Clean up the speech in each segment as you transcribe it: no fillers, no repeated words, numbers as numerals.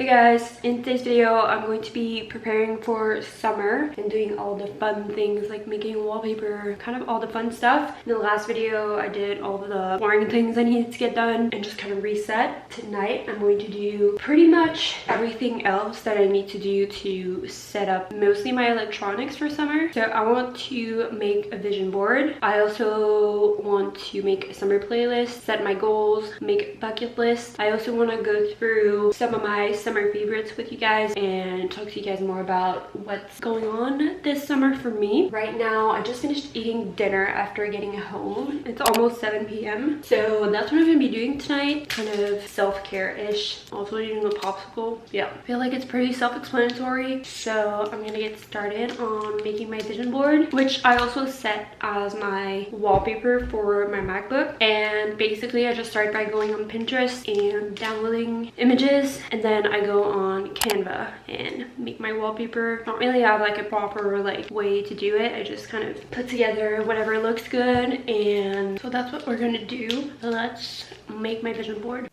Hey guys, in today's video I'm going to be preparing for summer and doing all the fun things like making wallpaper, kind of all the fun stuff. In the last video I did all of the boring things I needed to get done and just kind of reset. Tonight I'm going to do pretty much everything else that I need to do to set up mostly my electronics for summer. So I want to make a vision board. I also want to make a summer playlist, set my goals, make a bucket list. I also want to go through some of my summer favorites with you guys and talk to you guys more about what's going on this summer for me. Right now I just finished eating dinner after getting home. It's almost 7 p.m. so that's what I'm gonna be doing tonight, kind of self-care-ish. Also eating a popsicle. Yeah, I feel like it's pretty self-explanatory, so I'm gonna get started on making my vision board, which I also set as my wallpaper for my MacBook. And basically I just started by going on Pinterest and downloading images, and then I go on Canva and make my wallpaper. Don't really have like a proper like way to do it. I just kind of put together whatever looks good, and so that's what we're gonna do. So let's make my vision board.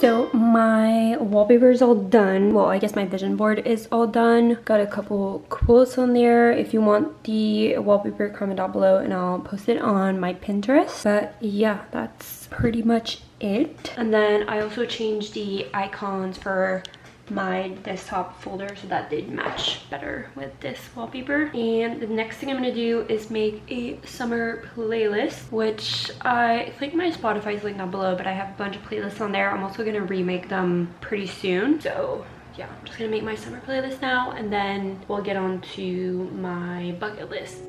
So my wallpaper is all done. Well, I guess my vision board is all done. Got a couple quotes on there. If you want the wallpaper, comment down below and I'll post it on my Pinterest. But yeah, that's pretty much it. And then I also changed the icons for my desktop folder so that they'd match better with this wallpaper. And the next thing I'm gonna do is make a summer playlist, which I think my Spotify is linked down below, but I have a bunch of playlists on there. I'm also gonna remake them pretty soon. So yeah, I'm just gonna make my summer playlist now, and then we'll get on to my bucket list.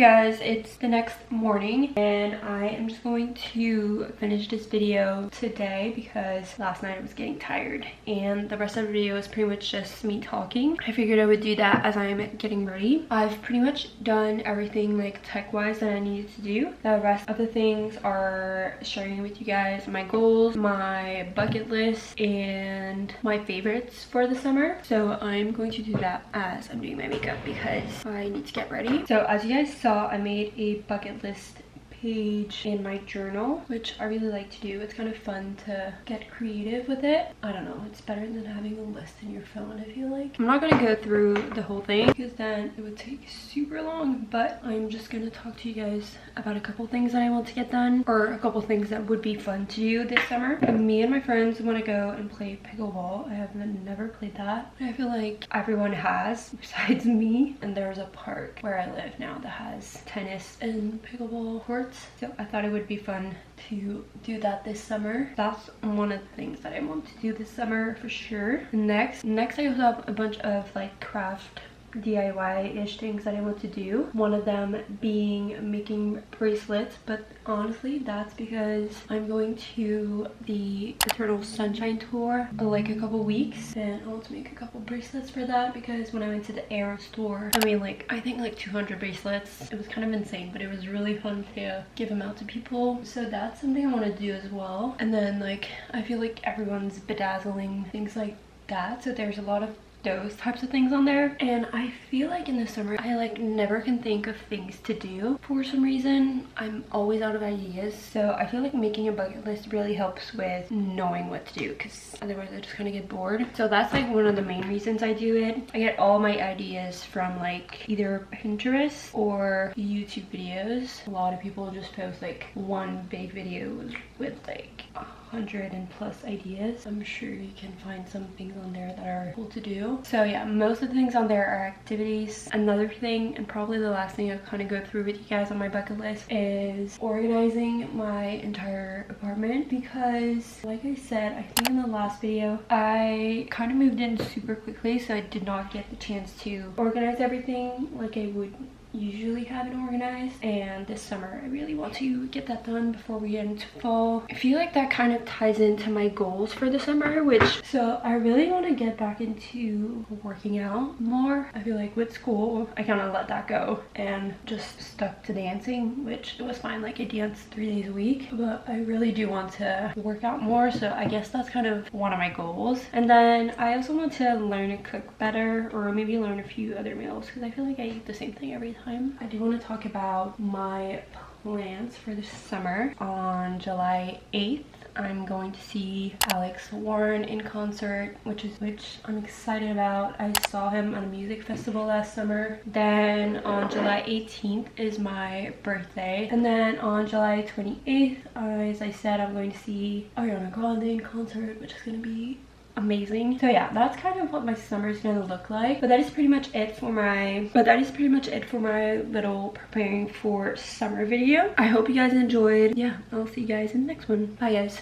guys, it's the next morning and I am just going to finish this video today because last night I was getting tired and the rest of the video is pretty much just me talking. I figured I would do that as I'm getting ready. I've pretty much done everything like tech-wise that I needed to do. The rest of the things are sharing with you guys my goals, my bucket list, and my favorites for the summer. So I'm going to do that as I'm doing my makeup because I need to get ready. So as you guys saw, I made a bucket list page in my journal, which I really like to do. It's kind of fun to get creative with it. I don't know, it's better than having a list in your phone, I feel like. I'm not gonna go through the whole thing because then it would take super long, but I'm just gonna talk to you guys about a couple things that I want to get done, or a couple things that would be fun to do this summer. Me and my friends want to go and play pickleball. I have never played that, but I feel like everyone has besides me. And there's a park where I live now that has tennis and pickleball courts. So I thought it would be fun to do that this summer. That's one of the things that I want to do this summer for sure. Next I also have a bunch of like craft DIY-ish things that I want to do. One of them being making bracelets, but honestly that's because I'm going to the Eternal Sunshine tour in like a couple weeks and I want to make a couple bracelets for that because when I went to the Arrow store, I mean like I think like 200 bracelets. It was kind of insane, but it was really fun to give them out to people. So that's something I want to do as well. And then like I feel like everyone's bedazzling things like that, so there's a lot of those types of things on there. And I feel like in the summer I like never can think of things to do for some reason. I'm always out of ideas, so I feel like making a bucket list really helps with knowing what to do because otherwise I just kind of get bored. So that's like one of the main reasons I do it. I get all my ideas from like either Pinterest or YouTube videos. A lot of people just post like one big video with like 100 and plus ideas. I'm sure you can find some things on there that are cool to do. So yeah, most of the things on there are activities. Another thing, and probably the last thing I'll kind of go through with you guys on my bucket list, is organizing my entire apartment because like I said, I think in the last video, I kind of moved in super quickly, so I did not get the chance to organize everything like I would usually have it organized, and this summer I really want to get that done before we get into fall. I feel like that kind of ties into my goals for the summer, so I really want to get back into working out more. I feel like with school I kind of let that go and just stuck to dancing, which it was fine, like I danced 3 days a week, but I really do want to work out more, so I guess that's kind of one of my goals. And then I also want to learn to cook better, or maybe learn a few other meals because I feel like I eat the same thing every time. I do want to talk about my plans for the summer. On July 8th, I'm going to see Alex Warren in concert, which I'm excited about. I saw him on a music festival last summer. Then on July 18th is my birthday. And then on July 28th, as I said, I'm going to see Ariana Grande in concert, which is going to be amazing. So yeah, that's kind of what my summer is gonna look like. But that is pretty much it for my little preparing for summer video. I hope you guys enjoyed. Yeah, I'll see you guys in the next one. Bye guys.